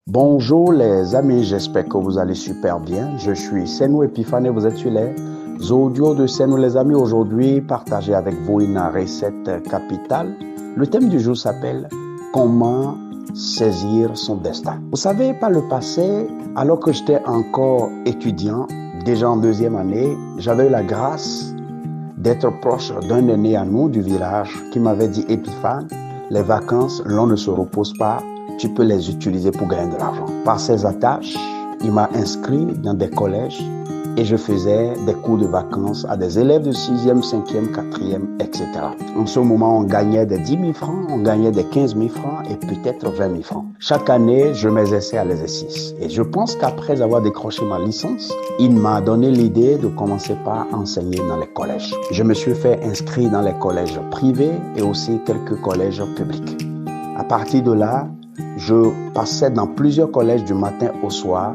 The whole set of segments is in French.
Bonjour les amis, j'espère que vous allez super bien. Je suis Senou Epiphane et vous êtes sur les audios de Senou les amis. Aujourd'hui, partager avec vous une recette capitale. Le thème du jour s'appelle « Comment saisir son destin ». Vous savez, par le passé, alors que j'étais encore étudiant, déjà en deuxième année, j'avais eu la grâce d'être proche d'un aîné à nous du village qui m'avait dit « Epiphane, les vacances, l'on ne se repose pas. Tu peux les utiliser pour gagner de l'argent. » Par ses attaches, il m'a inscrit dans des collèges et je faisais des cours de vacances à des élèves de 6e, 5e, 4e, etc. En ce moment, on gagnait des 10 000 francs, on gagnait des 15 000 francs et peut-être 20 000 francs. Chaque année, je m'exerçais à l'exercice. Et je pense qu'après avoir décroché ma licence, il m'a donné l'idée de commencer par enseigner dans les collèges. Je me suis fait inscrire dans les collèges privés et aussi quelques collèges publics. À partir de là, je passais dans plusieurs collèges du matin au soir.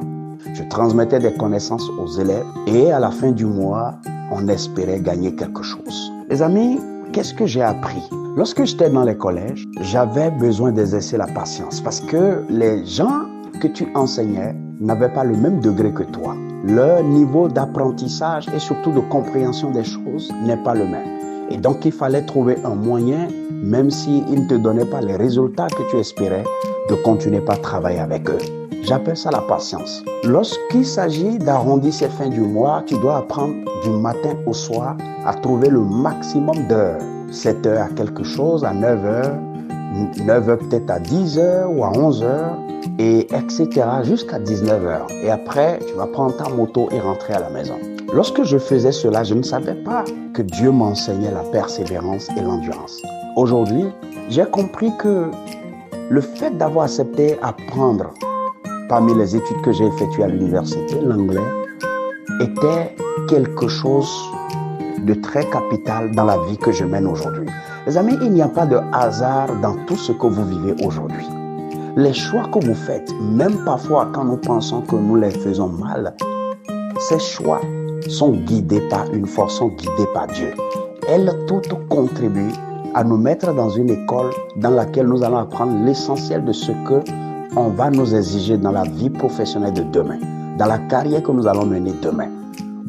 Je transmettais des connaissances aux élèves et à la fin du mois, on espérait gagner quelque chose. Les amis, qu'est-ce que j'ai appris? Lorsque j'étais dans les collèges, j'avais besoin d'exercer la patience parce que les gens que tu enseignais n'avaient pas le même degré que toi. Leur niveau d'apprentissage et surtout de compréhension des choses n'est pas le même. Et donc, il fallait trouver un moyen, même s'ils ne te donnaient pas les résultats que tu espérais, de continuer par travailler avec eux. J'appelle ça la patience. Lorsqu'il s'agit d'arrondir ces fins du mois, tu dois apprendre du matin au soir à trouver le maximum d'heures. 7 heures à quelque chose, à 9 heures, 9 heures peut-être à 10 heures ou à 11 heures, et etc. jusqu'à 19 heures. Et après, tu vas prendre ta moto et rentrer à la maison. Lorsque je faisais cela, je ne savais pas que Dieu m'enseignait la persévérance et l'endurance. Aujourd'hui, j'ai compris que le fait d'avoir accepté apprendre parmi les études que j'ai effectuées à l'université, l'anglais, était quelque chose de très capital dans la vie que je mène aujourd'hui. Les amis, il n'y a pas de hasard dans tout ce que vous vivez aujourd'hui. Les choix que vous faites, même parfois quand nous pensons que nous les faisons mal, ces choix sont guidés par une force, sont guidés par Dieu. Elles toutes contribuent à nous mettre dans une école dans laquelle nous allons apprendre l'essentiel de ce que on va nous exiger dans la vie professionnelle de demain, dans la carrière que nous allons mener demain.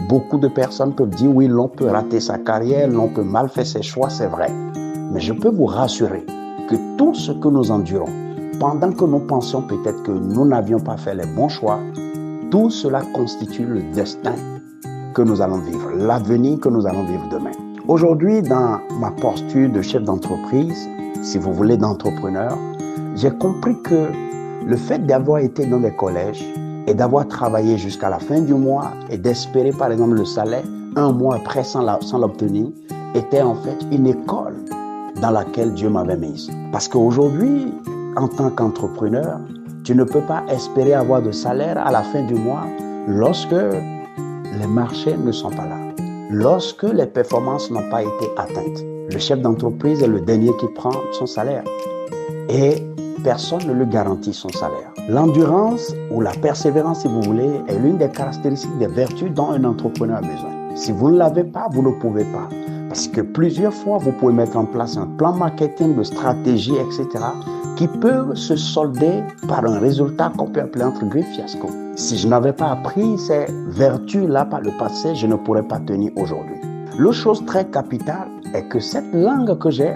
Beaucoup de personnes peuvent dire oui, l'on peut rater sa carrière, l'on peut mal faire ses choix, c'est vrai. Mais je peux vous rassurer que tout ce que nous endurons, pendant que nous pensions peut-être que nous n'avions pas fait les bons choix, tout cela constitue le destin que nous allons vivre, l'avenir que nous allons vivre demain. Aujourd'hui, dans ma posture de chef d'entreprise, si vous voulez d'entrepreneur, j'ai compris que le fait d'avoir été dans des collèges et d'avoir travaillé jusqu'à la fin du mois et d'espérer par exemple le salaire un mois après sans l'obtenir était en fait une école dans laquelle Dieu m'avait mise. Parce qu'aujourd'hui, en tant qu'entrepreneur, tu ne peux pas espérer avoir de salaire à la fin du mois lorsque les marchés ne sont pas là, lorsque les performances n'ont pas été atteintes. Le chef d'entreprise est le dernier qui prend son salaire et personne ne lui garantit son salaire. L'endurance ou la persévérance, si vous voulez, est l'une des caractéristiques des vertus dont un entrepreneur a besoin. Si vous ne l'avez pas, vous ne pouvez pas. Parce que plusieurs fois, vous pouvez mettre en place un plan marketing, de stratégie, etc., qui peut se solder par un résultat qu'on peut appeler entre guillemets fiasco. Si je n'avais pas appris ces vertus-là par le passé, je ne pourrais pas tenir aujourd'hui. L'autre chose très capitale est que cette langue que j'ai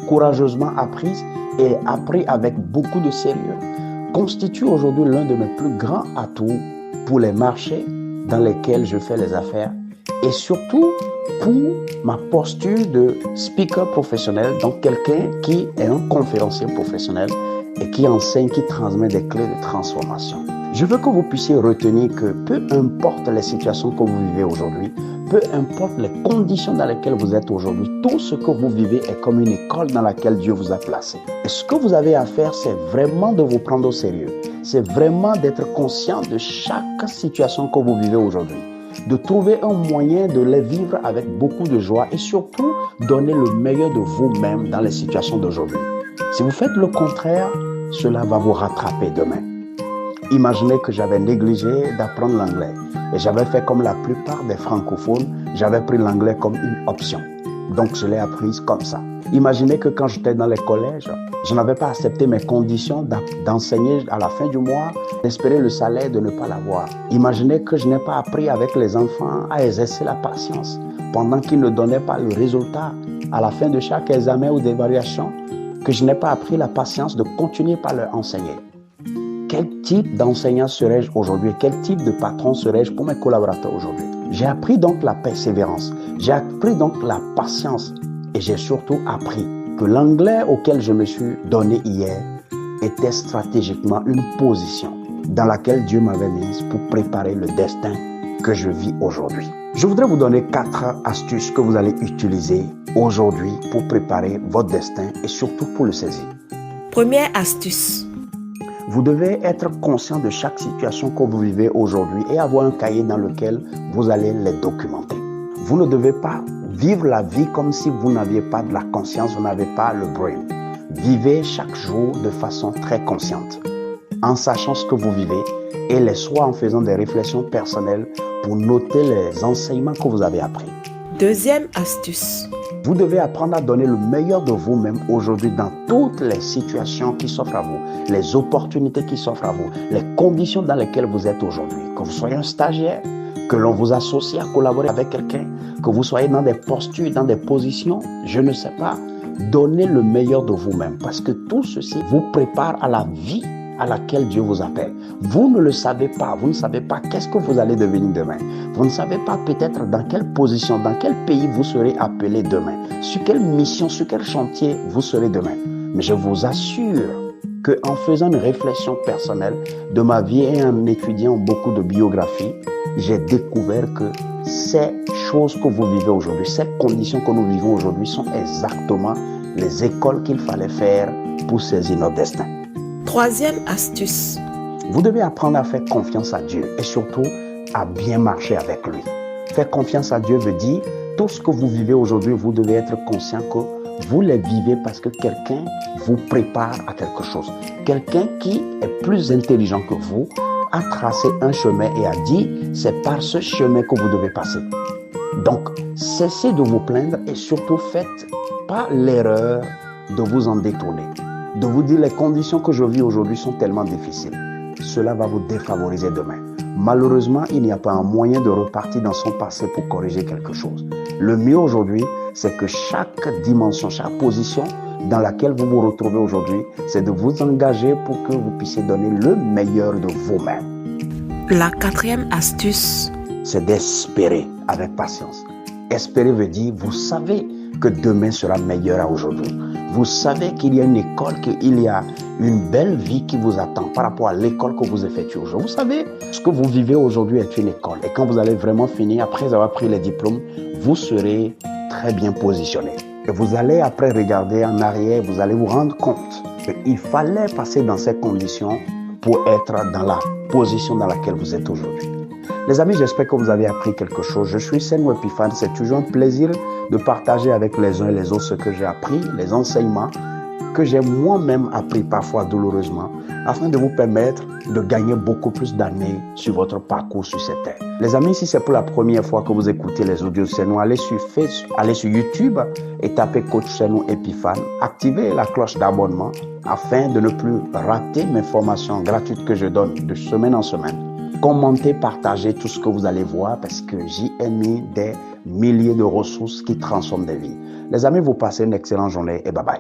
courageusement apprise et appris avec beaucoup de sérieux constitue aujourd'hui l'un de mes plus grands atouts pour les marchés dans lesquels je fais les affaires et surtout pour ma posture de speaker professionnel, donc quelqu'un qui est un conférencier professionnel et qui enseigne, qui transmet des clés de transformation. Je veux que vous puissiez retenir que peu importe les situations que vous vivez aujourd'hui, peu importe les conditions dans lesquelles vous êtes aujourd'hui, tout ce que vous vivez est comme une école dans laquelle Dieu vous a placé. Et ce que vous avez à faire, c'est vraiment de vous prendre au sérieux. C'est vraiment d'être conscient de chaque situation que vous vivez aujourd'hui. De trouver un moyen de les vivre avec beaucoup de joie et surtout donner le meilleur de vous-même dans les situations d'aujourd'hui. Si vous faites le contraire, cela va vous rattraper demain. Imaginez que j'avais négligé d'apprendre l'anglais et j'avais fait comme la plupart des francophones, j'avais pris l'anglais comme une option. Donc je l'ai apprise comme ça. Imaginez que quand j'étais dans les collèges, je n'avais pas accepté mes conditions d'enseigner à la fin du mois, d'espérer le salaire, de ne pas l'avoir. Imaginez que je n'ai pas appris avec les enfants à exercer la patience pendant qu'ils ne donnaient pas le résultat à la fin de chaque examen ou d'évaluation, que je n'ai pas appris la patience de continuer par leur enseigner. Quel type d'enseignant serais-je aujourd'hui? Quel type de patron serais-je pour mes collaborateurs aujourd'hui? J'ai appris donc la persévérance, j'ai appris donc la patience et j'ai surtout appris que l'anglais auquel je me suis donné hier était stratégiquement une position dans laquelle Dieu m'avait mise pour préparer le destin que je vis aujourd'hui. Je voudrais vous donner 4 astuces que vous allez utiliser aujourd'hui pour préparer votre destin et surtout pour le saisir. Première astuce. Vous devez être conscient de chaque situation que vous vivez aujourd'hui et avoir un cahier dans lequel vous allez les documenter. Vous ne devez pas vivre la vie comme si vous n'aviez pas de la conscience, vous n'avez pas le brain. Vivez chaque jour de façon très consciente, en sachant ce que vous vivez et les soirs en faisant des réflexions personnelles pour noter les enseignements que vous avez appris. Deuxième astuce. Vous devez apprendre à donner le meilleur de vous-même aujourd'hui dans toutes les situations qui s'offrent à vous, les opportunités qui s'offrent à vous, les conditions dans lesquelles vous êtes aujourd'hui. Que vous soyez un stagiaire, que l'on vous associe à collaborer avec quelqu'un, que vous soyez dans des postures, dans des positions, je ne sais pas. Donnez le meilleur de vous-même parce que tout ceci vous prépare à la vie à laquelle Dieu vous appelle. Vous ne le savez pas, vous ne savez pas qu'est-ce que vous allez devenir demain. Vous ne savez pas peut-être dans quelle position, dans quel pays vous serez appelé demain, sur quelle mission, sur quel chantier vous serez demain. Mais je vous assure qu'en faisant une réflexion personnelle de ma vie et en étudiant beaucoup de biographies, j'ai découvert que ces choses que vous vivez aujourd'hui, ces conditions que nous vivons aujourd'hui sont exactement les écoles qu'il fallait faire pour saisir notre destin. Troisième astuce. Vous devez apprendre à faire confiance à Dieu et surtout à bien marcher avec lui. Faire confiance à Dieu veut dire tout ce que vous vivez aujourd'hui, vous devez être conscient que vous les vivez parce que quelqu'un vous prépare à quelque chose. Quelqu'un qui est plus intelligent que vous a tracé un chemin et a dit c'est par ce chemin que vous devez passer. Donc, cessez de vous plaindre et surtout faites pas l'erreur de vous en détourner. De vous dire les conditions que je vis aujourd'hui sont tellement difficiles. Cela va vous défavoriser demain. Malheureusement, il n'y a pas un moyen de repartir dans son passé pour corriger quelque chose. Le mieux aujourd'hui, c'est que chaque dimension, chaque position dans laquelle vous vous retrouvez aujourd'hui, c'est de vous engager pour que vous puissiez donner le meilleur de vous-même. La quatrième astuce. C'est d'espérer avec patience. Espérer veut dire, vous savez que demain sera meilleur à aujourd'hui. Vous savez qu'il y a une école, qu'il y a une belle vie qui vous attend par rapport à l'école que vous effectuez aujourd'hui. Vous savez, ce que vous vivez aujourd'hui est une école. Et quand vous allez vraiment finir, après avoir pris les diplômes, vous serez très bien positionné. Et vous allez après regarder en arrière, vous allez vous rendre compte qu'il fallait passer dans ces conditions pour être dans la position dans laquelle vous êtes aujourd'hui. Les amis, j'espère que vous avez appris quelque chose. Je suis Senou Epiphane. C'est toujours un plaisir de partager avec les uns et les autres ce que j'ai appris, les enseignements que j'ai moi-même appris parfois douloureusement, afin de vous permettre de gagner beaucoup plus d'années sur votre parcours sur cette terre. Les amis, si c'est pour la première fois que vous écoutez les audios de Senou, allez sur YouTube et tapez Coach Senou Epiphane. Activez la cloche d'abonnement afin de ne plus rater mes formations gratuites que je donne de semaine en semaine. Commentez, partagez tout ce que vous allez voir parce que j'y ai mis des milliers de ressources qui transforment des vies. Les amis, vous passez une excellente journée et bye bye.